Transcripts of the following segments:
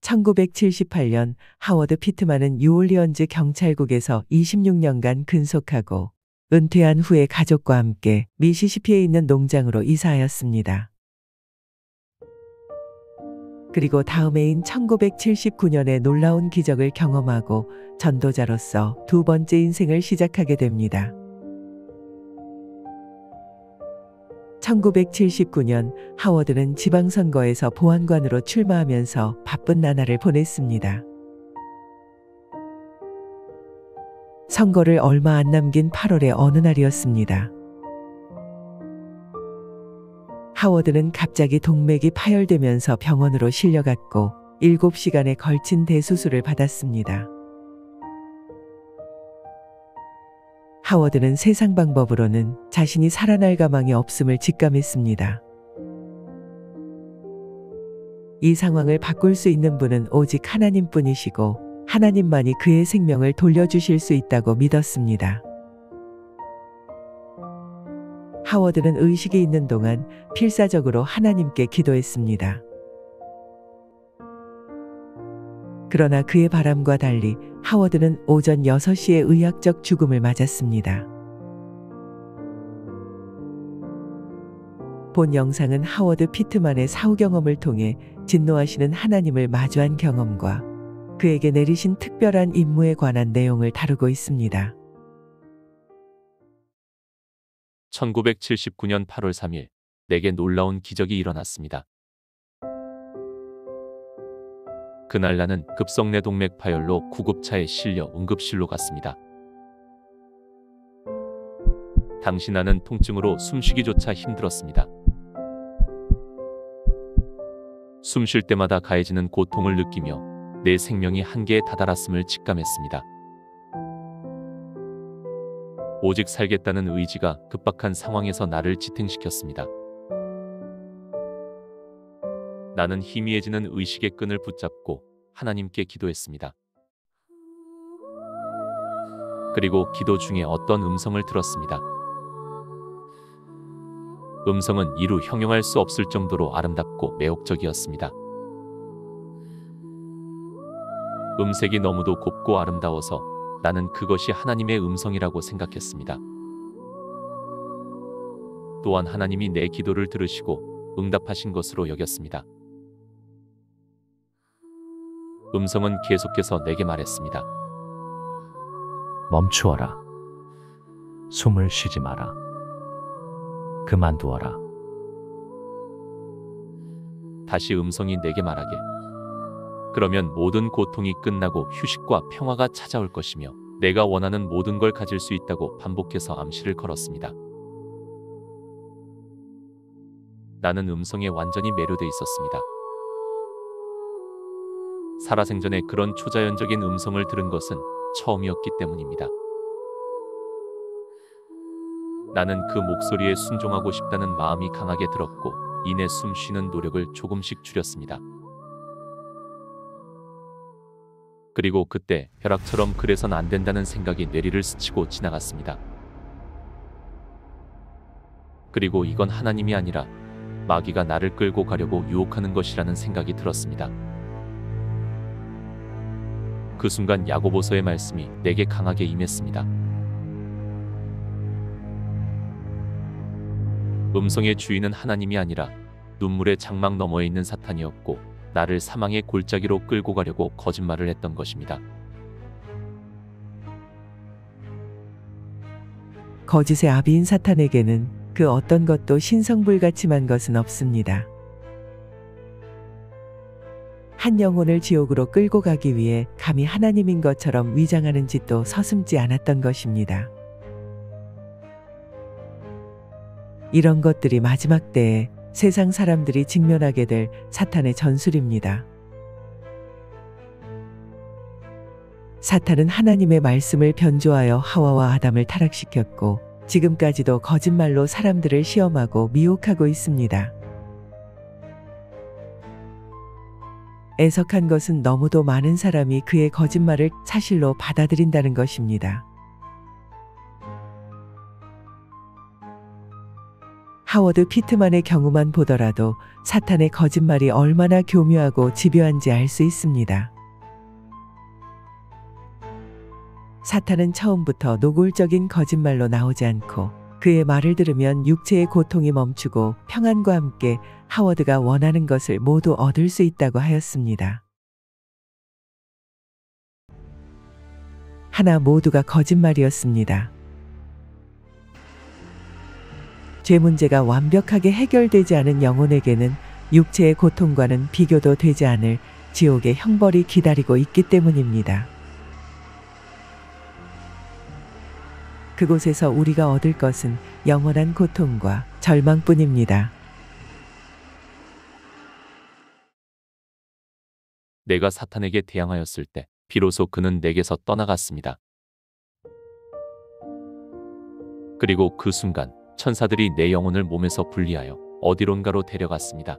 1978년 하워드 피트만은 뉴올리언즈 경찰국에서 26년간 근속하고 은퇴한 후에 가족과 함께 미시시피에 있는 농장으로 이사하였습니다. 그리고 다음 해인 1979년에 놀라운 기적을 경험하고 전도자로서 두 번째 인생을 시작하게 됩니다. 1979년 하워드는 지방선거에서 보안관으로 출마하면서 바쁜 나날을 보냈습니다. 선거를 얼마 안 남긴 8월의 어느 날이었습니다. 하워드는 갑자기 동맥이 파열되면서 병원으로 실려갔고 7시간에 걸친 대수술을 받았습니다. 하워드는 세상 방법으로는 자신이 살아날 가망이 없음을 직감했습니다. 이 상황을 바꿀 수 있는 분은 오직 하나님뿐이시고 하나님만이 그의 생명을 돌려주실 수 있다고 믿었습니다. 하워드는 의식이 있는 동안 필사적으로 하나님께 기도했습니다. 그러나 그의 바람과 달리 하워드는 오전 6시에 의학적 죽음을 맞았습니다. 본 영상은 하워드 피트만의 사후 경험을 통해 진노하시는 하나님을 마주한 경험과 그에게 내리신 특별한 임무에 관한 내용을 다루고 있습니다. 1979년 8월 3일, 내게 놀라운 기적이 일어났습니다. 그날 나는 급성내 동맥 파열로 구급차에 실려 응급실로 갔습니다. 당시 나는 통증으로 숨쉬기조차 힘들었습니다. 숨 쉴 때마다 가해지는 고통을 느끼며 내 생명이 한계에 다다랐음을 직감했습니다. 오직 살겠다는 의지가 급박한 상황에서 나를 지탱시켰습니다. 나는 희미해지는 의식의 끈을 붙잡고 하나님께 기도했습니다. 그리고 기도 중에 어떤 음성을 들었습니다. 음성은 이루 형용할 수 없을 정도로 아름답고 매혹적이었습니다. 음색이 너무도 곱고 아름다워서 나는 그것이 하나님의 음성이라고 생각했습니다. 또한 하나님이 내 기도를 들으시고 응답하신 것으로 여겼습니다. 음성은 계속해서 내게 말했습니다. 멈추어라. 숨을 쉬지 마라. 그만두어라. 다시 음성이 내게 말하길. 그러면 모든 고통이 끝나고 휴식과 평화가 찾아올 것이며 내가 원하는 모든 걸 가질 수 있다고 반복해서 암시를 걸었습니다. 나는 음성에 완전히 매료돼 있었습니다. 살아생전에 그런 초자연적인 음성을 들은 것은 처음이었기 때문입니다. 나는 그 목소리에 순종하고 싶다는 마음이 강하게 들었고 이내 숨 쉬는 노력을 조금씩 줄였습니다. 그리고 그때 벼락처럼 그래선 안 된다는 생각이 뇌리를 스치고 지나갔습니다. 그리고 이건 하나님이 아니라 마귀가 나를 끌고 가려고 유혹하는 것이라는 생각이 들었습니다. 그 순간 야고보서의 말씀이 내게 강하게 임했습니다. 음성의 주인은 하나님이 아니라 눈물의 장막 너머에 있는 사탄이었고 나를 사망의 골짜기로 끌고 가려고 거짓말을 했던 것입니다. 거짓의 아비인 사탄에게는 그 어떤 것도 신성불가침한 것은 없습니다. 한 영혼을 지옥으로 끌고 가기 위해 감히 하나님인 것처럼 위장하는 짓도 서슴지 않았던 것입니다. 이런 것들이 마지막 때에 세상 사람들이 직면하게 될 사탄의 전술입니다. 사탄은 하나님의 말씀을 변조하여 하와와 아담을 타락시켰고 지금까지도 거짓말로 사람들을 시험하고 미혹하고 있습니다. 애석한 것은 너무도 많은 사람이 그의 거짓말을 사실로 받아들인다는 것입니다. 하워드 피트만의 경우만 보더라도 사탄의 거짓말이 얼마나 교묘하고 집요한지 알 수 있습니다. 사탄은 처음부터 노골적인 거짓말로 나오지 않고 그의 말을 들으면 육체의 고통이 멈추고 평안과 함께 하워드가 원하는 것을 모두 얻을 수 있다고 하였습니다. 하나 모두가 거짓말이었습니다. 죄 문제가 완벽하게 해결되지 않은 영혼에게는 육체의 고통과는 비교도 되지 않을 지옥의 형벌이 기다리고 있기 때문입니다. 그곳에서 우리가 얻을 것은 영원한 고통과 절망뿐입니다. 내가 사탄에게 대항하였을 때 비로소 그는 내게서 떠나갔습니다. 그리고 그 순간 천사들이 내 영혼을 몸에서 분리하여 어디론가로 데려갔습니다.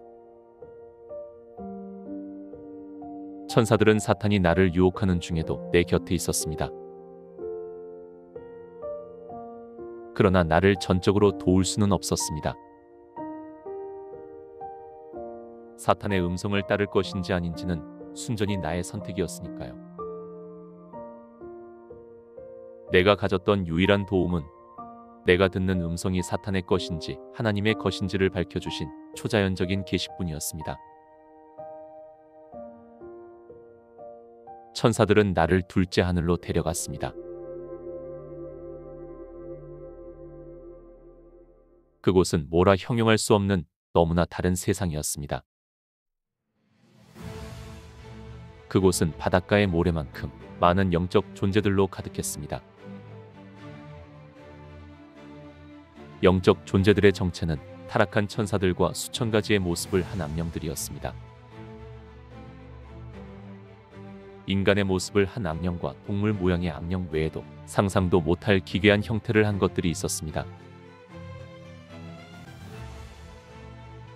천사들은 사탄이 나를 유혹하는 중에도 내 곁에 있었습니다. 그러나 나를 전적으로 도울 수는 없었습니다. 사탄의 음성을 따를 것인지 아닌지는 순전히 나의 선택이었으니까요. 내가 가졌던 유일한 도움은 내가 듣는 음성이 사탄의 것인지 하나님의 것인지를 밝혀주신 초자연적인 계시뿐이었습니다. 천사들은 나를 둘째 하늘로 데려갔습니다. 그곳은 뭐라 형용할 수 없는 너무나 다른 세상이었습니다. 그곳은 바닷가의 모래만큼 많은 영적 존재들로 가득했습니다. 영적 존재들의 정체는 타락한 천사들과 수천 가지의 모습을 한 악령들이었습니다. 인간의 모습을 한 악령과 동물 모양의 악령 외에도 상상도 못할 기괴한 형태를 한 것들이 있었습니다.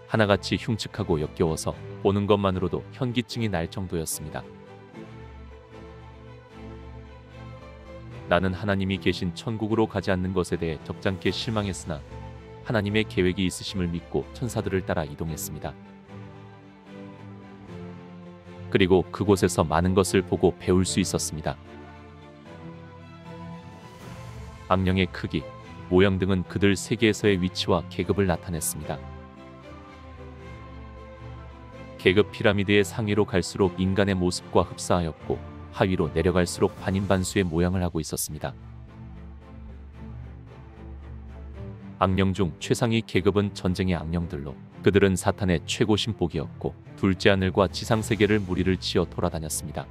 하나같이 흉측하고 역겨워서 보는 것만으로도 현기증이 날 정도였습니다. 나는 하나님이 계신 천국으로 가지 않는 것에 대해 적잖게 실망했으나 하나님의 계획이 있으심을 믿고 천사들을 따라 이동했습니다. 그리고 그곳에서 많은 것을 보고 배울 수 있었습니다. 악령의 크기, 모양 등은 그들 세계에서의 위치와 계급을 나타냈습니다. 계급 피라미드의 상위로 갈수록 인간의 모습과 흡사하였고 하위로 내려갈수록 반인반수의 모양을 하고 있었습니다. 악령 중 최상위 계급은 전쟁의 악령들로 그들은 사탄의 최고 신복이었고 둘째 하늘과 지상세계를 무리를 지어 돌아다녔습니다.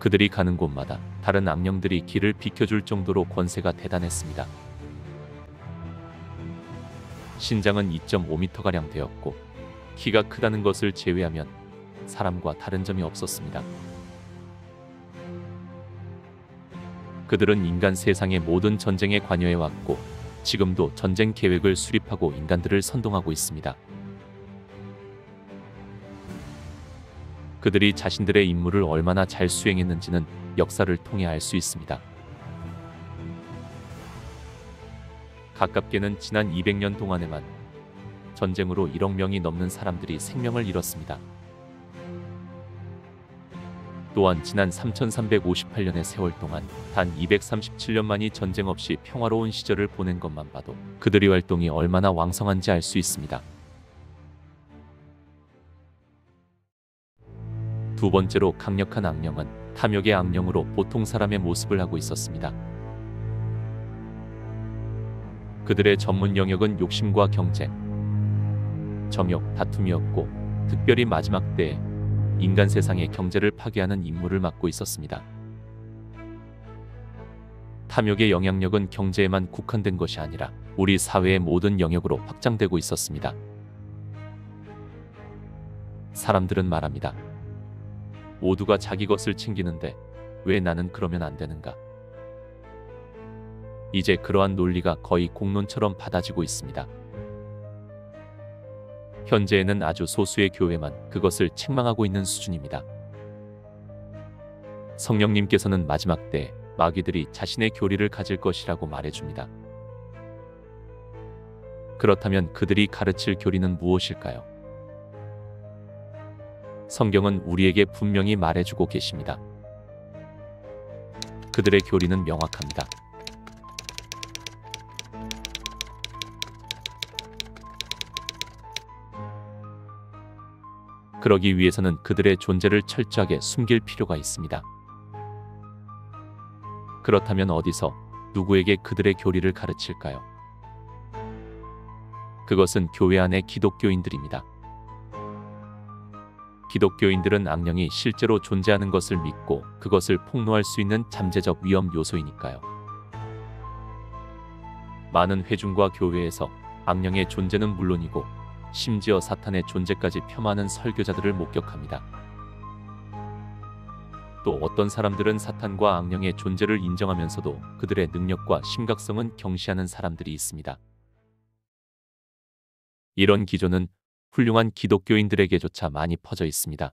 그들이 가는 곳마다 다른 악령들이 길을 비켜줄 정도로 권세가 대단했습니다. 신장은 2.5m가량 되었고 키가 크다는 것을 제외하면 사람과 다른 점이 없었습니다. 그들은 인간 세상의 모든 전쟁에 관여해왔고 지금도 전쟁 계획을 수립하고 인간들을 선동하고 있습니다. 그들이 자신들의 임무를 얼마나 잘 수행했는지는 역사를 통해 알 수 있습니다. 가깝게는 지난 200년 동안에만 전쟁으로 1억 명이 넘는 사람들이 생명을 잃었습니다. 또한 지난 3358년의 세월 동안 단 237년만이 전쟁 없이 평화로운 시절을 보낸 것만 봐도 그들의 활동이 얼마나 왕성한지 알 수 있습니다. 두 번째로 강력한 악령은 탐욕의 악령으로 보통 사람의 모습을 하고 있었습니다. 그들의 전문 영역은 욕심과 경쟁, 정욕, 다툼이었고 특별히 마지막 때에 인간 세상의 경제를 파괴하는 임무를 맡고 있었습니다. 탐욕의 영향력은 경제에만 국한된 것이 아니라 우리 사회의 모든 영역으로 확장되고 있었습니다. 사람들은 말합니다. 모두가 자기 것을 챙기는데 왜 나는 그러면 안 되는가? 이제 그러한 논리가 거의 공론처럼 받아지고 있습니다. 현재에는 아주 소수의 교회만 그것을 책망하고 있는 수준입니다. 성령님께서는 마지막 때에 마귀들이 자신의 교리를 가질 것이라고 말해줍니다. 그렇다면 그들이 가르칠 교리는 무엇일까요? 성경은 우리에게 분명히 말해주고 계십니다. 그들의 교리는 명확합니다. 그러기 위해서는 그들의 존재를 철저하게 숨길 필요가 있습니다. 그렇다면 어디서 누구에게 그들의 교리를 가르칠까요? 그것은 교회 안의 기독교인들입니다. 기독교인들은 악령이 실제로 존재하는 것을 믿고 그것을 폭로할 수 있는 잠재적 위험 요소이니까요. 많은 회중과 교회에서 악령의 존재는 물론이고 심지어 사탄의 존재까지 폄하하는 설교자들을 목격합니다. 또 어떤 사람들은 사탄과 악령의 존재를 인정하면서도 그들의 능력과 심각성은 경시하는 사람들이 있습니다. 이런 기조는 훌륭한 기독교인들에게조차 많이 퍼져 있습니다.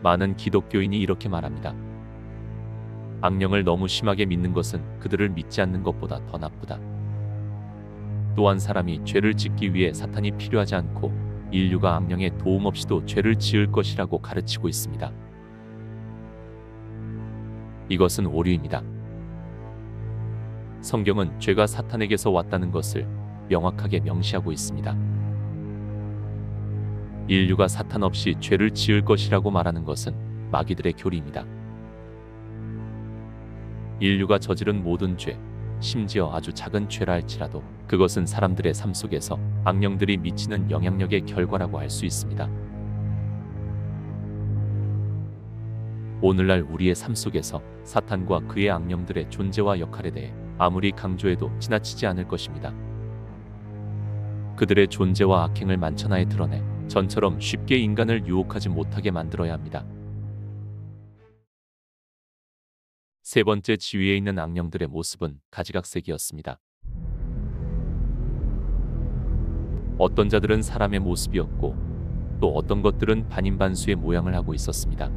많은 기독교인이 이렇게 말합니다. 악령을 너무 심하게 믿는 것은 그들을 믿지 않는 것보다 더 나쁘다. 또한 사람이 죄를 짓기 위해 사탄이 필요하지 않고 인류가 악령의 도움 없이도 죄를 지을 것이라고 가르치고 있습니다. 이것은 오류입니다. 성경은 죄가 사탄에게서 왔다는 것을 명확하게 명시하고 있습니다. 인류가 사탄 없이 죄를 지을 것이라고 말하는 것은 마귀들의 교리입니다. 인류가 저지른 모든 죄, 심지어 아주 작은 죄라 할지라도 그것은 사람들의 삶 속에서 악령들이 미치는 영향력의 결과라고 할 수 있습니다. 오늘날 우리의 삶 속에서 사탄과 그의 악령들의 존재와 역할에 대해 아무리 강조해도 지나치지 않을 것입니다. 그들의 존재와 악행을 만천하에 드러내 전처럼 쉽게 인간을 유혹하지 못하게 만들어야 합니다. 세 번째 지위에 있는 악령들의 모습은 가지각색이었습니다. 어떤 자들은 사람의 모습이었고 또 어떤 것들은 반인반수의 모양을 하고 있었습니다.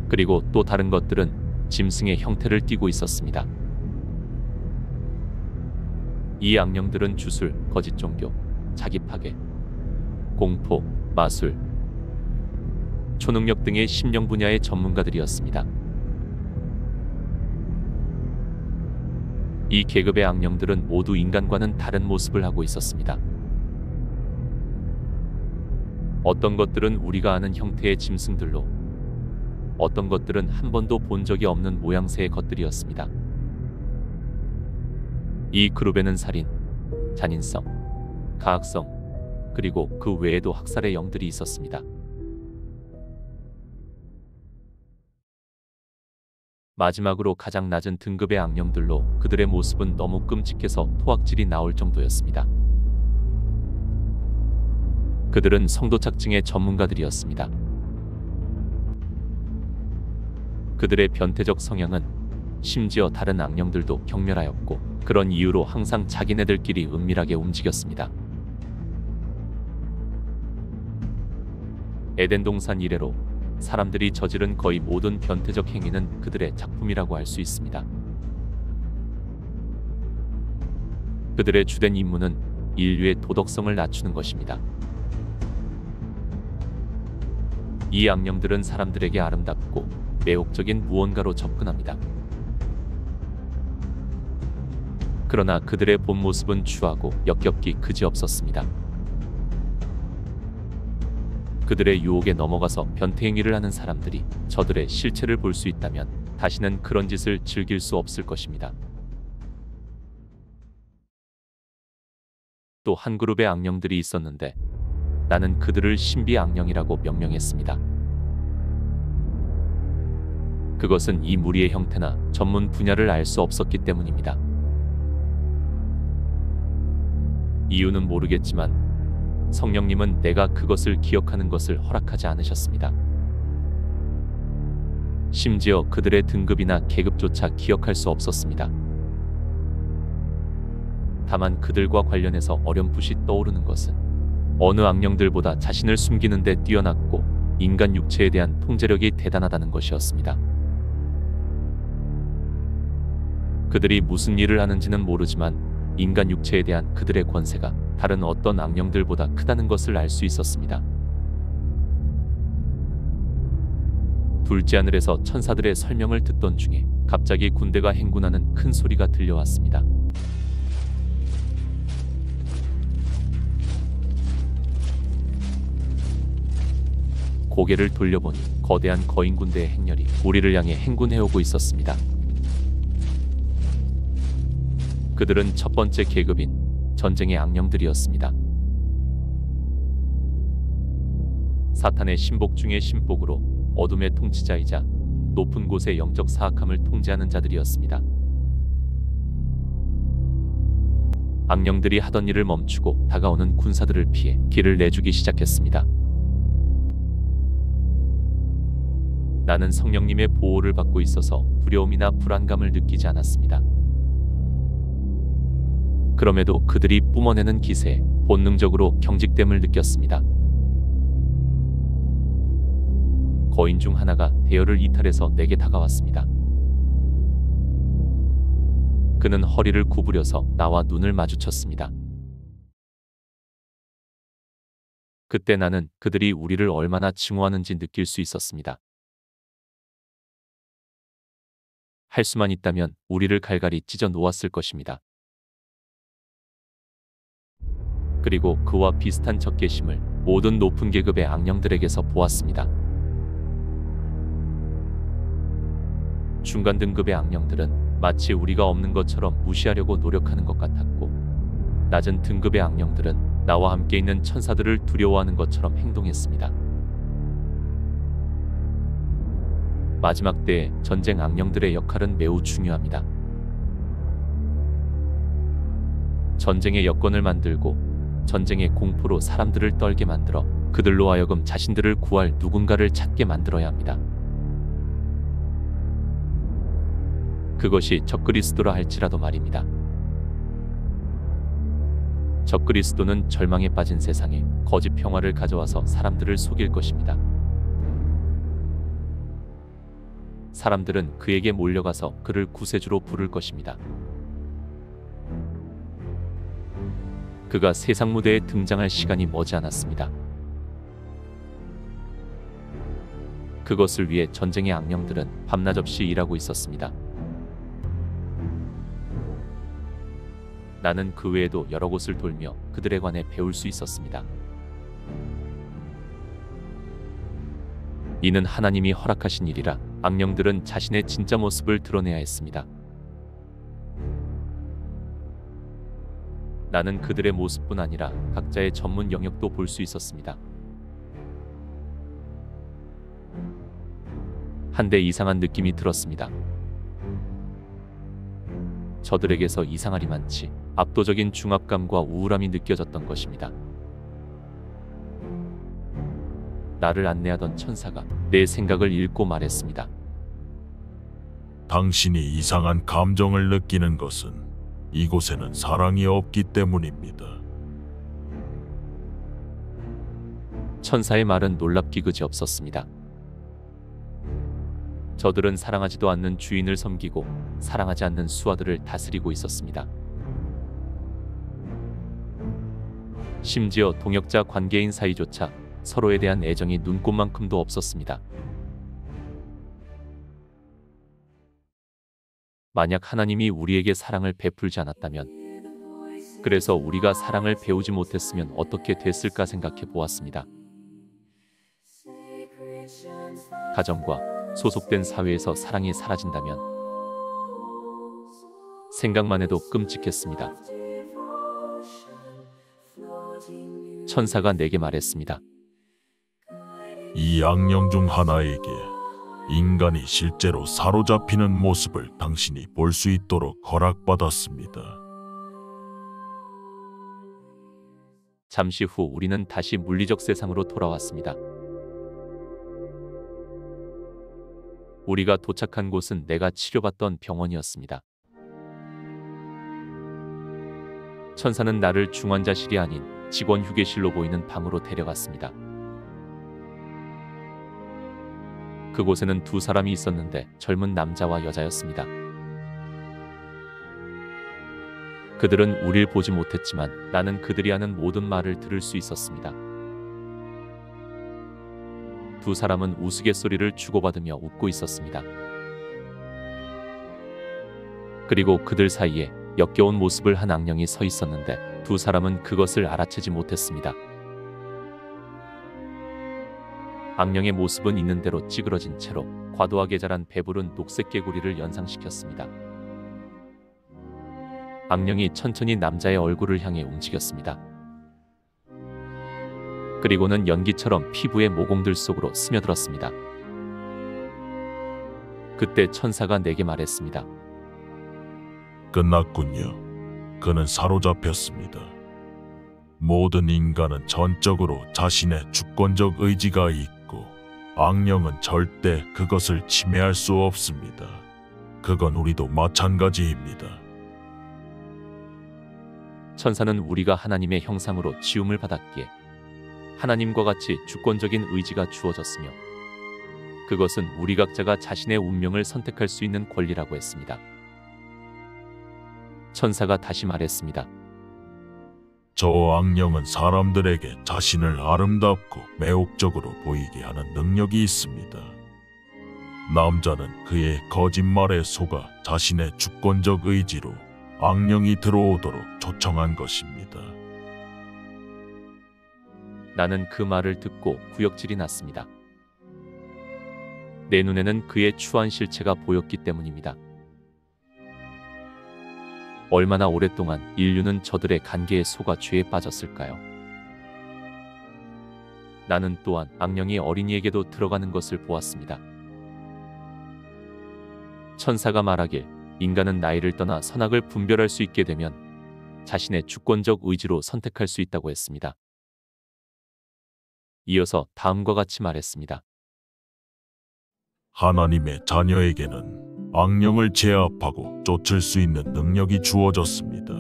그리고 또 다른 것들은 짐승의 형태를 띠고 있었습니다. 이 악령들은 주술, 거짓 종교, 자기 파괴, 공포, 마술, 초능력 등의 심령 분야의 전문가들이었습니다. 이 계급의 악령들은 모두 인간과는 다른 모습을 하고 있었습니다. 어떤 것들은 우리가 아는 형태의 짐승들로, 어떤 것들은 한 번도 본 적이 없는 모양새의 것들이었습니다. 이 그룹에는 살인, 잔인성, 가학성, 그리고 그 외에도 학살의 영들이 있었습니다. 마지막으로 가장 낮은 등급의 악령들로 그들의 모습은 너무 끔찍해서 토악질이 나올 정도였습니다. 그들은 성도착증의 전문가들이었습니다. 그들의 변태적 성향은 심지어 다른 악령들도 경멸하였고 그런 이유로 항상 자기네들끼리 은밀하게 움직였습니다. 에덴 동산 이래로 사람들이 저지른 거의 모든 변태적 행위는 그들의 작품이라고 할 수 있습니다. 그들의 주된 임무는 인류의 도덕성을 낮추는 것입니다. 이 악령들은 사람들에게 아름답고 매혹적인 무언가로 접근합니다. 그러나 그들의 본 모습은 추하고 역겹기 그지없었습니다. 그들의 유혹에 넘어가서 변태 행위를 하는 사람들이 저들의 실체를 볼 수 있다면 다시는 그런 짓을 즐길 수 없을 것입니다. 또 한 그룹의 악령들이 있었는데 나는 그들을 신비 악령이라고 명명했습니다. 그것은 이 무리의 형태나 전문 분야를 알 수 없었기 때문입니다. 이유는 모르겠지만 성령님은 내가 그것을 기억하는 것을 허락하지 않으셨습니다. 심지어 그들의 등급이나 계급조차 기억할 수 없었습니다. 다만 그들과 관련해서 어렴풋이 떠오르는 것은 어느 악령들보다 자신을 숨기는 데 뛰어났고 인간 육체에 대한 통제력이 대단하다는 것이었습니다. 그들이 무슨 일을 하는지는 모르지만 인간 육체에 대한 그들의 권세가 다른 어떤 악령들보다 크다는 것을 알 수 있었습니다. 둘째 하늘에서 천사들의 설명을 듣던 중에 갑자기 군대가 행군하는 큰 소리가 들려왔습니다. 고개를 돌려보니 거대한 거인 군대의 행렬이 우리를 향해 행군해오고 있었습니다. 그들은 첫 번째 계급인 전쟁의 악령들이었습니다. 사탄의 신복 중의 신복으로 어둠의 통치자이자 높은 곳의 영적 사악함을 통제하는 자들이었습니다. 악령들이 하던 일을 멈추고 다가오는 군사들을 피해 길을 내주기 시작했습니다. 나는 성령님의 보호를 받고 있어서 두려움이나 불안감을 느끼지 않았습니다. 그럼에도 그들이 뿜어내는 기세에 본능적으로 경직됨을 느꼈습니다. 거인 중 하나가 대열을 이탈해서 내게 다가왔습니다. 그는 허리를 구부려서 나와 눈을 마주쳤습니다. 그때 나는 그들이 우리를 얼마나 증오하는지 느낄 수 있었습니다. 할 수만 있다면 우리를 갈갈이 찢어 놓았을 것입니다. 그리고 그와 비슷한 적개심을 모든 높은 계급의 악령들에게서 보았습니다. 중간 등급의 악령들은 마치 우리가 없는 것처럼 무시하려고 노력하는 것 같았고, 낮은 등급의 악령들은 나와 함께 있는 천사들을 두려워하는 것처럼 행동했습니다. 마지막 때의 전쟁 악령들의 역할은 매우 중요합니다. 전쟁의 여건을 만들고 전쟁의 공포로 사람들을 떨게 만들어 그들로 하여금 자신들을 구할 누군가를 찾게 만들어야 합니다. 그것이 적그리스도라 할지라도 말입니다. 적그리스도는 절망에 빠진 세상에 거짓 평화를 가져와서 사람들을 속일 것입니다. 사람들은 그에게 몰려가서 그를 구세주로 부를 것입니다. 그가 세상 무대에 등장할 시간이 머지않았습니다. 그것을 위해 전쟁의 악령들은 밤낮 없이 일하고 있었습니다. 나는 그 외에도 여러 곳을 돌며 그들에 관해 배울 수 있었습니다. 이는 하나님이 허락하신 일이라 악령들은 자신의 진짜 모습을 드러내야 했습니다. 나는 그들의 모습뿐 아니라 각자의 전문 영역도 볼 수 있었습니다. 한데 이상한 느낌이 들었습니다. 저들에게서 이상하리만치 압도적인 중압감과 우울함이 느껴졌던 것입니다. 나를 안내하던 천사가 내 생각을 읽고 말했습니다. 당신이 이상한 감정을 느끼는 것은 이곳에는 사랑이 없기 때문입니다. 천사의 말은 놀랍기 그지없었습니다. 저들은 사랑하지도 않는 주인을 섬기고 사랑하지 않는 수하들을 다스리고 있었습니다. 심지어 동역자 관계인 사이조차 서로에 대한 애정이 눈꽃만큼도 없었습니다. 만약 하나님이 우리에게 사랑을 베풀지 않았다면, 그래서 우리가 사랑을 배우지 못했으면 어떻게 됐을까 생각해 보았습니다. 가정과 소속된 사회에서 사랑이 사라진다면 생각만 해도 끔찍했습니다. 천사가 내게 말했습니다. 이 악령 중 하나에게 인간이 실제로 사로잡히는 모습을 당신이 볼 수 있도록 허락받았습니다. 잠시 후 우리는 다시 물리적 세상으로 돌아왔습니다. 우리가 도착한 곳은 내가 치료받던 병원이었습니다. 천사는 나를 중환자실이 아닌 직원 휴게실로 보이는 방으로 데려갔습니다. 그곳에는 두 사람이 있었는데 젊은 남자와 여자였습니다. 그들은 우릴 보지 못했지만 나는 그들이 하는 모든 말을 들을 수 있었습니다. 두 사람은 우스갯소리를 주고받으며 웃고 있었습니다. 그리고 그들 사이에 역겨운 모습을 한 악령이 서 있었는데 두 사람은 그것을 알아채지 못했습니다. 악령의 모습은 있는 대로 찌그러진 채로 과도하게 자란 배부른 녹색 개구리를 연상시켰습니다. 악령이 천천히 남자의 얼굴을 향해 움직였습니다. 그리고는 연기처럼 피부의 모공들 속으로 스며들었습니다. 그때 천사가 내게 말했습니다. 끝났군요. 그는 사로잡혔습니다. 모든 인간은 전적으로 자신의 주권적 의지가 있고 악령은 절대 그것을 침해할 수 없습니다. 그건 우리도 마찬가지입니다. 천사는 우리가 하나님의 형상으로 지음을 받았기에 하나님과 같이 주권적인 의지가 주어졌으며 그것은 우리 각자가 자신의 운명을 선택할 수 있는 권리라고 했습니다. 천사가 다시 말했습니다. 저 악령은 사람들에게 자신을 아름답고 매혹적으로 보이게 하는 능력이 있습니다. 남자는 그의 거짓말에 속아 자신의 주권적 의지로 악령이 들어오도록 초청한 것입니다. 나는 그 말을 듣고 구역질이 났습니다. 내 눈에는 그의 추한 실체가 보였기 때문입니다. 얼마나 오랫동안 인류는 저들의 간계에 속아 죄에 빠졌을까요? 나는 또한 악령이 어린이에게도 들어가는 것을 보았습니다. 천사가 말하길 인간은 나이를 떠나 선악을 분별할 수 있게 되면 자신의 주권적 의지로 선택할 수 있다고 했습니다. 이어서 다음과 같이 말했습니다. 하나님의 자녀에게는 악령을 제압하고 쫓을 수 있는 능력이 주어졌습니다.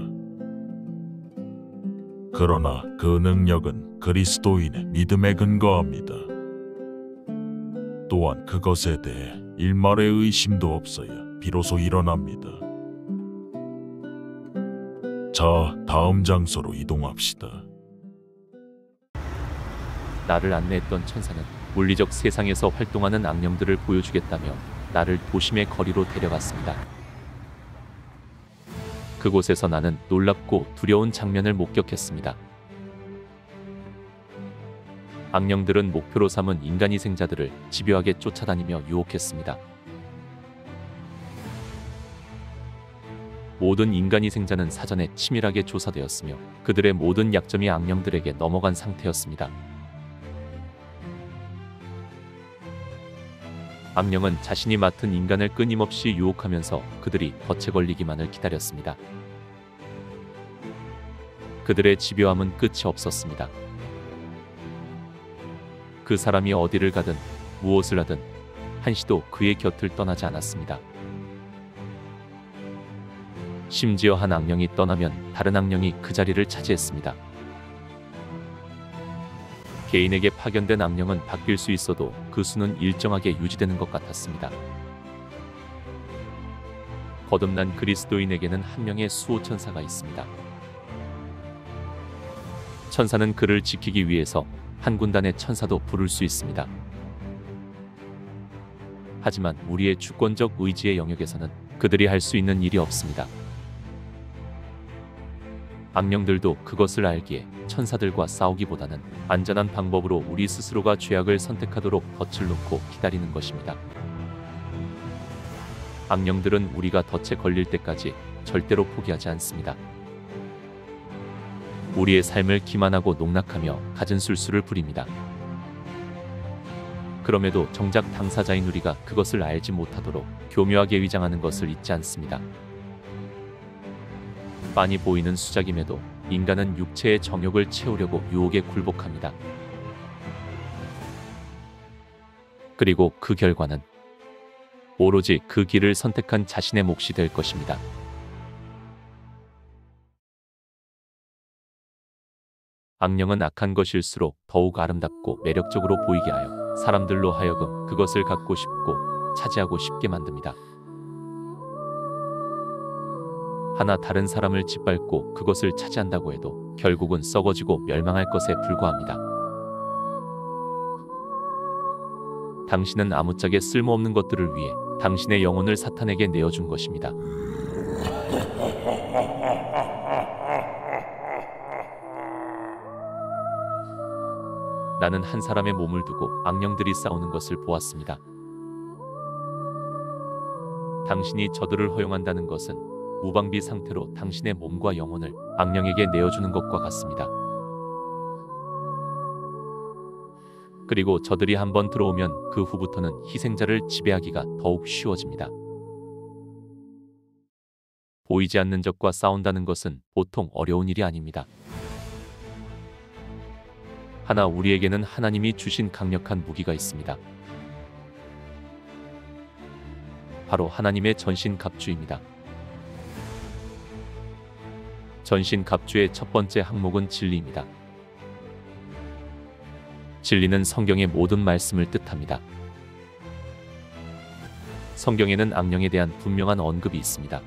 그러나 그 능력은 그리스도인의 믿음에 근거합니다. 또한 그것에 대해 일말의 의심도 없어야 비로소 일어납니다. 자, 다음 장소로 이동합시다. 나를 안내했던 천사는 물리적 세상에서 활동하는 악령들을 보여주겠다며 나를 도심의 거리로 데려갔습니다. 그곳에서 나는 놀랍고 두려운 장면을 목격했습니다. 악령들은 목표로 삼은 인간위생자들을 집요하게 쫓아다니며 유혹했습니다. 모든 인간위생자는 사전에 치밀하게 조사되었으며 그들의 모든 약점이 악령들에게 넘어간 상태였습니다. 악령은 자신이 맡은 인간을 끊임없이 유혹하면서 그들이 덫에 걸리기만을 기다렸습니다. 그들의 집요함은 끝이 없었습니다. 그 사람이 어디를 가든 무엇을 하든 한시도 그의 곁을 떠나지 않았습니다. 심지어 한 악령이 떠나면 다른 악령이 그 자리를 차지했습니다. 개인에게 파견된 악령은 바뀔 수 있어도 그 수는 일정하게 유지되는 것 같았습니다. 거듭난 그리스도인에게는 한 명의 수호천사가 있습니다. 천사는 그를 지키기 위해서 한 군단의 천사도 부를 수 있습니다. 하지만 우리의 주권적 의지의 영역에서는 그들이 할 수 있는 일이 없습니다. 악령들도 그것을 알기에 천사들과 싸우기보다는 안전한 방법으로 우리 스스로가 죄악을 선택하도록 덫을 놓고 기다리는 것입니다. 악령들은 우리가 덫에 걸릴 때까지 절대로 포기하지 않습니다. 우리의 삶을 기만하고 농락하며 갖은 술수를 부립니다. 그럼에도 정작 당사자인 우리가 그것을 알지 못하도록 교묘하게 위장하는 것을 잊지 않습니다. 빤히 보이는 수작임에도 인간은 육체의 정욕을 채우려고 유혹에 굴복합니다. 그리고 그 결과는 오로지 그 길을 선택한 자신의 몫이 될 것입니다. 악령은 악한 것일수록 더욱 아름답고 매력적으로 보이게 하여 사람들로 하여금 그것을 갖고 싶고 차지하고 싶게 만듭니다. 하나 다른 사람을 짓밟고 그것을 차지한다고 해도 결국은 썩어지고 멸망할 것에 불과합니다. 당신은 아무짝에 쓸모없는 것들을 위해 당신의 영혼을 사탄에게 내어준 것입니다. 나는 한 사람의 몸을 두고 악령들이 싸우는 것을 보았습니다. 당신이 저들을 허용한다는 것은 무방비 상태로 당신의 몸과 영혼을 악령에게 내어주는 것과 같습니다. 그리고 저들이 한번 들어오면 그 후부터는 희생자를 지배하기가 더욱 쉬워집니다. 보이지 않는 적과 싸운다는 것은 보통 어려운 일이 아닙니다. 하나 우리에게는 하나님이 주신 강력한 무기가 있습니다. 바로 하나님의 전신갑주입니다. 전신갑주의 첫 번째 항목은 진리입니다. 진리는 성경의 모든 말씀을 뜻합니다. 성경에는 악령에 대한 분명한 언급이 있습니다.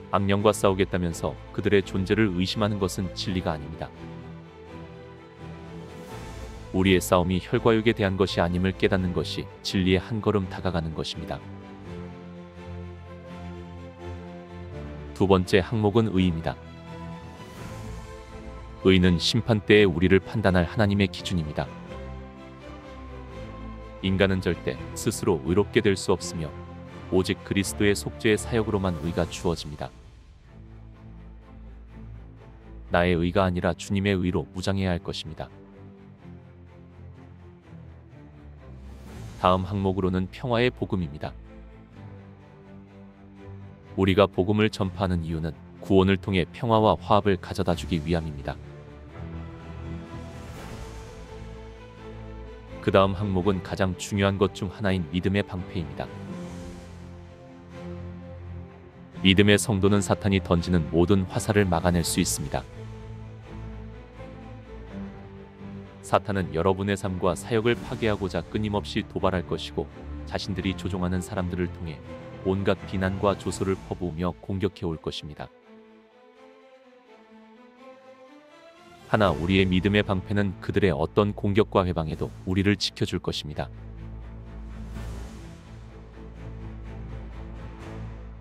악령과 싸우겠다면서 그들의 존재를 의심하는 것은 진리가 아닙니다. 우리의 싸움이 혈과 육에 대한 것이 아님을 깨닫는 것이 진리에 한 걸음 다가가는 것입니다. 두 번째 항목은 의입니다. 의는 심판대에 우리를 판단할 하나님의 기준입니다. 인간은 절대 스스로 의롭게 될 수 없으며 오직 그리스도의 속죄의 사역으로만 의가 주어집니다. 나의 의가 아니라 주님의 의로 무장해야 할 것입니다. 다음 항목으로는 평화의 복음입니다. 우리가 복음을 전파하는 이유는 구원을 통해 평화와 화합을 가져다 주기 위함입니다. 그 다음 항목은 가장 중요한 것 중 하나인 믿음의 방패입니다. 믿음의 성도는 사탄이 던지는 모든 화살을 막아낼 수 있습니다. 사탄은 여러분의 삶과 사역을 파괴하고자 끊임없이 도발할 것이고 자신들이 조종하는 사람들을 통해 온갖 비난과 조소를 퍼부으며 공격해 올 것입니다. 하나 우리의 믿음의 방패는 그들의 어떤 공격과 회방에도 우리를 지켜줄 것입니다.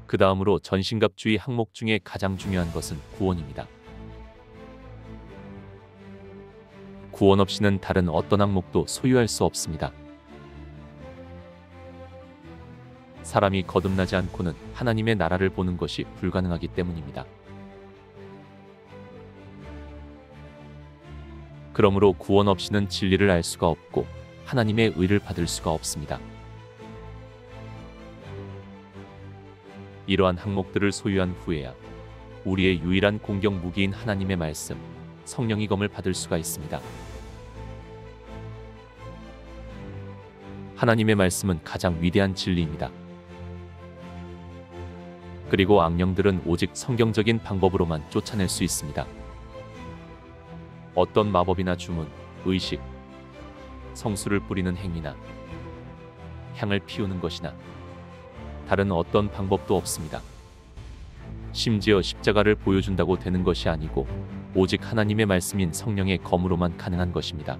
그 다음으로 전신갑주의 항목 중에 가장 중요한 것은 구원입니다. 구원 없이는 다른 어떤 항목도 소유할 수 없습니다. 사람이 거듭나지 않고는 하나님의 나라를 보는 것이 불가능하기 때문입니다. 그러므로 구원 없이는 진리를 알 수가 없고 하나님의 의를 받을 수가 없습니다. 이러한 항목들을 소유한 후에야 우리의 유일한 공격 무기인 하나님의 말씀, 성령의 검을 받을 수가 있습니다. 하나님의 말씀은 가장 위대한 진리입니다. 그리고 악령들은 오직 성경적인 방법으로만 쫓아낼 수 있습니다. 어떤 마법이나 주문, 의식, 성수를 뿌리는 행위나 향을 피우는 것이나 다른 어떤 방법도 없습니다. 심지어 십자가를 보여준다고 되는 것이 아니고 오직 하나님의 말씀인 성령의 검으로만 가능한 것입니다.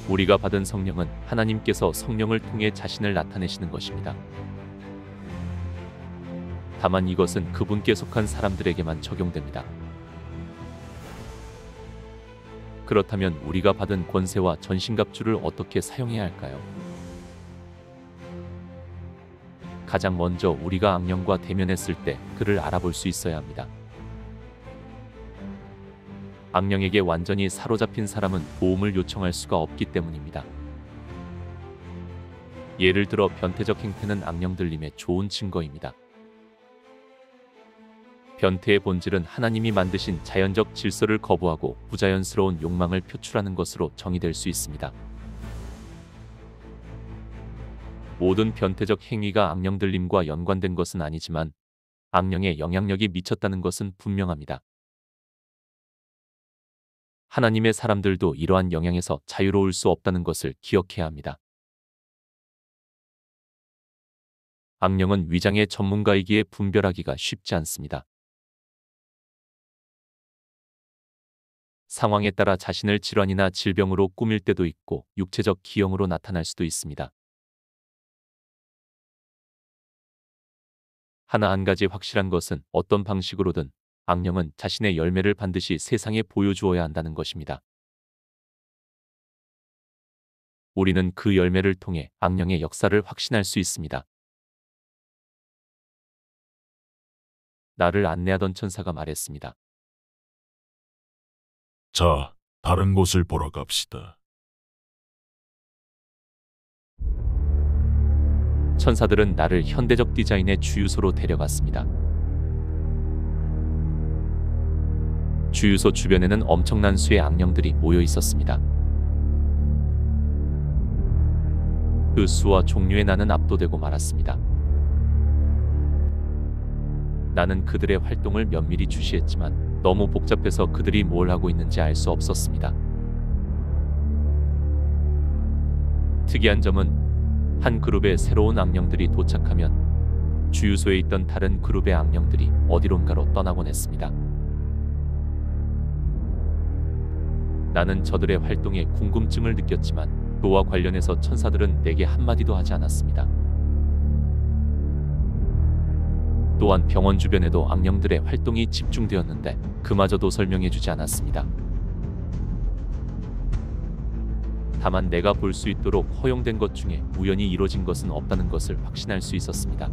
우리가 받은 성령은 하나님께서 성령을 통해 자신을 나타내시는 것입니다. 다만 이것은 그분께 속한 사람들에게만 적용됩니다. 그렇다면 우리가 받은 권세와 전신갑주를 어떻게 사용해야 할까요? 가장 먼저 우리가 악령과 대면했을 때 그를 알아볼 수 있어야 합니다. 악령에게 완전히 사로잡힌 사람은 도움을 요청할 수가 없기 때문입니다. 예를 들어 변태적 행태는 악령 들림의 좋은 증거입니다. 변태의 본질은 하나님이 만드신 자연적 질서를 거부하고 부자연스러운 욕망을 표출하는 것으로 정의될 수 있습니다. 모든 변태적 행위가 악령 들림과 연관된 것은 아니지만 악령의 영향력이 미쳤다는 것은 분명합니다. 하나님의 사람들도 이러한 영향에서 자유로울 수 없다는 것을 기억해야 합니다. 악령은 위장의 전문가이기에 분별하기가 쉽지 않습니다. 상황에 따라 자신을 질환이나 질병으로 꾸밀 때도 있고 육체적 기형으로 나타날 수도 있습니다. 하나 한 가지 확실한 것은 어떤 방식으로든 악령은 자신의 열매를 반드시 세상에 보여주어야 한다는 것입니다. 우리는 그 열매를 통해 악령의 역사를 확신할 수 있습니다. 나를 안내하던 천사가 말했습니다. 자, 다른 곳을 보러 갑시다. 천사들은 나를 현대적 디자인의 주유소로 데려갔습니다. 주유소 주변에는 엄청난 수의 악령들이 모여 있었습니다. 그 수와 종류에 나는 압도되고 말았습니다. 나는 그들의 활동을 면밀히 주시했지만 너무 복잡해서 그들이 뭘 하고 있는지 알 수 없었습니다. 특이한 점은 한 그룹의 새로운 악령들이 도착하면 주유소에 있던 다른 그룹의 악령들이 어디론가로 떠나곤 했습니다. 나는 저들의 활동에 궁금증을 느꼈지만 그와 관련해서 천사들은 내게 한마디도 하지 않았습니다. 또한 병원 주변에도 악령들의 활동이 집중되었는데 그마저도 설명해주지 않았습니다. 다만 내가 볼 수 있도록 허용된 것 중에 우연히 이뤄진 것은 없다는 것을 확신할 수 있었습니다.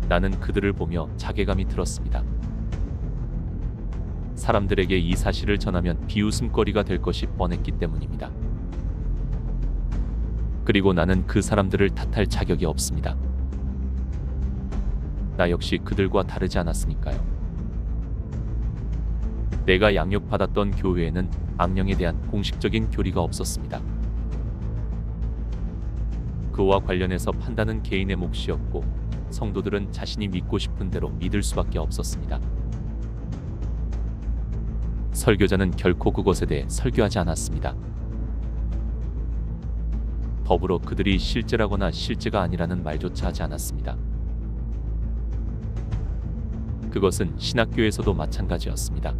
나는 그들을 보며 자괴감이 들었습니다. 사람들에게 이 사실을 전하면 비웃음거리가 될 것이 뻔했기 때문입니다. 그리고 나는 그 사람들을 탓할 자격이 없습니다. 나 역시 그들과 다르지 않았으니까요. 내가 양육받았던 교회에는 악령에 대한 공식적인 교리가 없었습니다. 그와 관련해서 판단은 개인의 몫이었고 성도들은 자신이 믿고 싶은 대로 믿을 수밖에 없었습니다. 설교자는 결코 그것에 대해 설교하지 않았습니다. 더불어 그들이 실제라거나 실제가 아니라는 말조차 하지 않았습니다. 그것은 신학교에서도 마찬가지였습니다.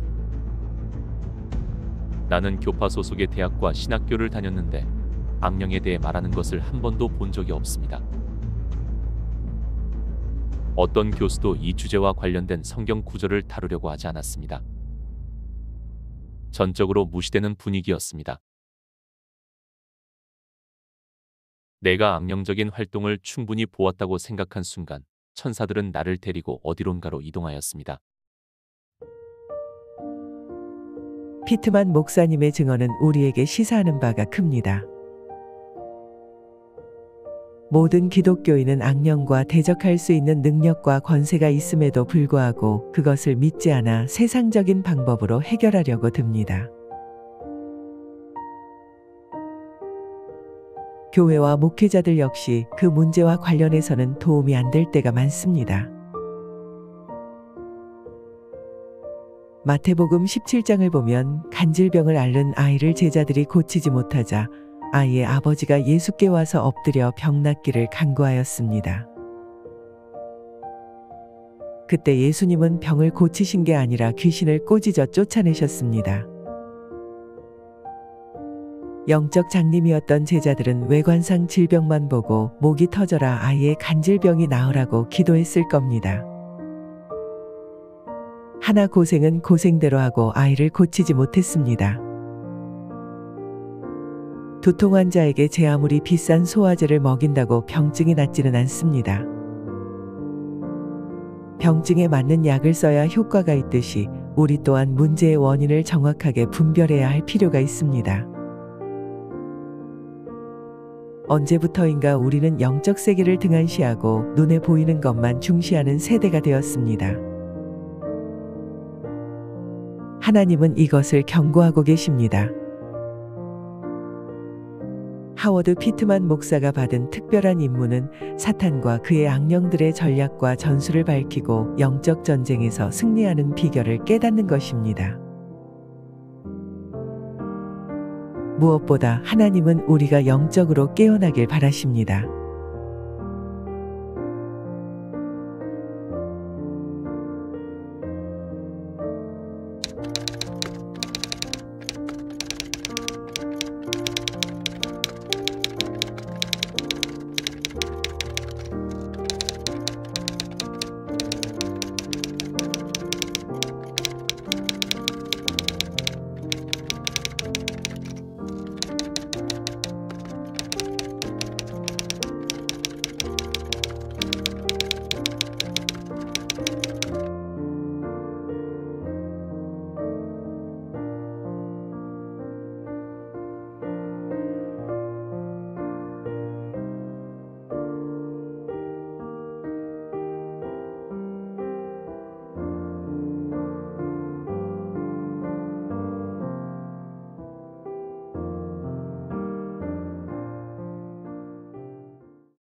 나는 교파 소속의 대학과 신학교를 다녔는데 악령에 대해 말하는 것을 한 번도 본 적이 없습니다. 어떤 교수도 이 주제와 관련된 성경 구절을 다루려고 하지 않았습니다. 전적으로 무시되는 분위기였습니다. 내가 악령적인 활동을 충분히 보았다고 생각한 순간 천사들은 나를 데리고 어디론가로 이동하였습니다. 피트만 목사님의 증언은 우리에게 시사하는 바가 큽니다. 모든 기독교인은 악령과 대적할 수 있는 능력과 권세가 있음에도 불구하고 그것을 믿지 않아 세상적인 방법으로 해결하려고 듭니다. 교회와 목회자들 역시 그 문제와 관련해서는 도움이 안 될 때가 많습니다. 마태복음 17장을 보면 간질병을 앓는 아이를 제자들이 고치지 못하자 아이의 아버지가 예수께 와서 엎드려 병 낫기를 간구하였습니다. 그때 예수님은 병을 고치신 게 아니라 귀신을 꼬지져 쫓아내셨습니다. 영적 장님이었던 제자들은 외관상 질병만 보고 목이 터져라 아이의 간질병이 나으라고 기도했을 겁니다. 하나 고생은 고생대로 하고 아이를 고치지 못했습니다. 두통 환자에게 제 아무리 비싼 소화제를 먹인다고 병증이 낫지는 않습니다. 병증에 맞는 약을 써야 효과가 있듯이 우리 또한 문제의 원인을 정확하게 분별해야 할 필요가 있습니다. 언제부터인가 우리는 영적 세계를 등한시하고 눈에 보이는 것만 중시하는 세대가 되었습니다. 하나님은 이것을 경고하고 계십니다. 하워드 피트만 목사가 받은 특별한 임무는 사탄과 그의 악령들의 전략과 전술을 밝히고 영적 전쟁에서 승리하는 비결을 깨닫는 것입니다. 무엇보다 하나님은 우리가 영적으로 깨어나길 바라십니다.